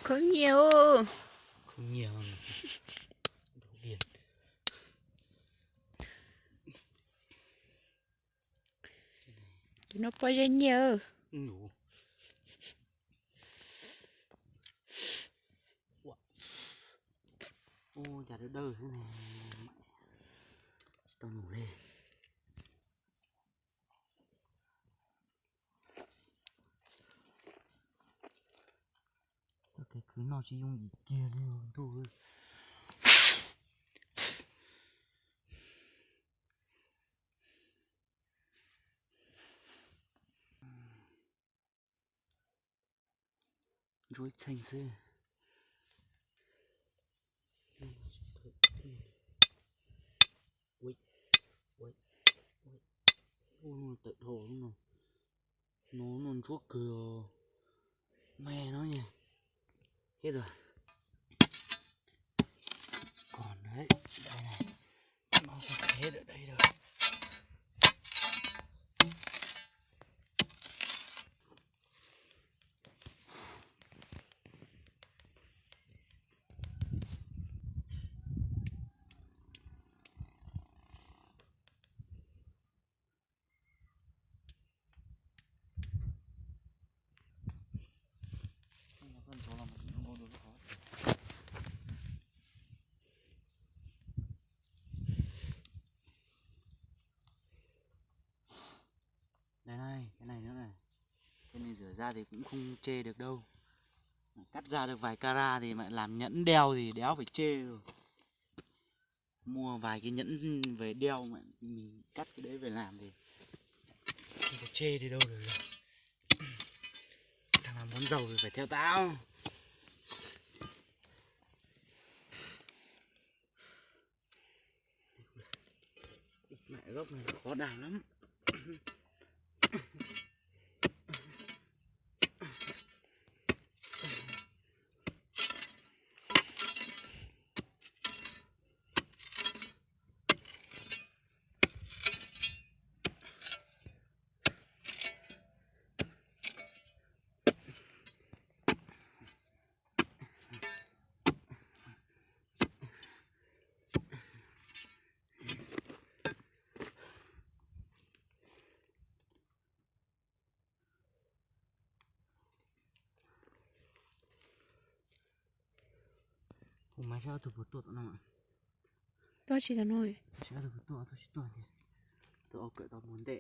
Không nhiều. Không nhiều mà. Đủ điện. Nó bao nhiêu nhiều. Đủ. Ô, chả được đâu thế này. Tao ngủ lên. Cái cứ nó chỉ dùng ý kia thôi. Rồi thành sự. Ui, ui, ui. Ui, tự thổ luôn rồi. Nó còn chuốc cửa. Mẹ nó nhỉ. Hết rồi. Còn đấy, đây này. Nó không hết ở đây đâu. Đây này, cái này nữa này. Cái này rửa ra thì cũng không chê được đâu. Cắt ra được vài cara thì mà làm nhẫn đeo thì đéo phải chê rồi. Mua vài cái nhẫn về đeo mà mình cắt cái đấy về làm thì không phải chê thì đâu được. Thằng nào muốn giàu thì phải theo tao. Mẹ gốc này khó đào lắm. Mày sao từ một tuột nào ạ? Tôi chỉ là nồi. Sao từ một tuột tôi chỉ tuột thì tôi ok tao muốn tệ.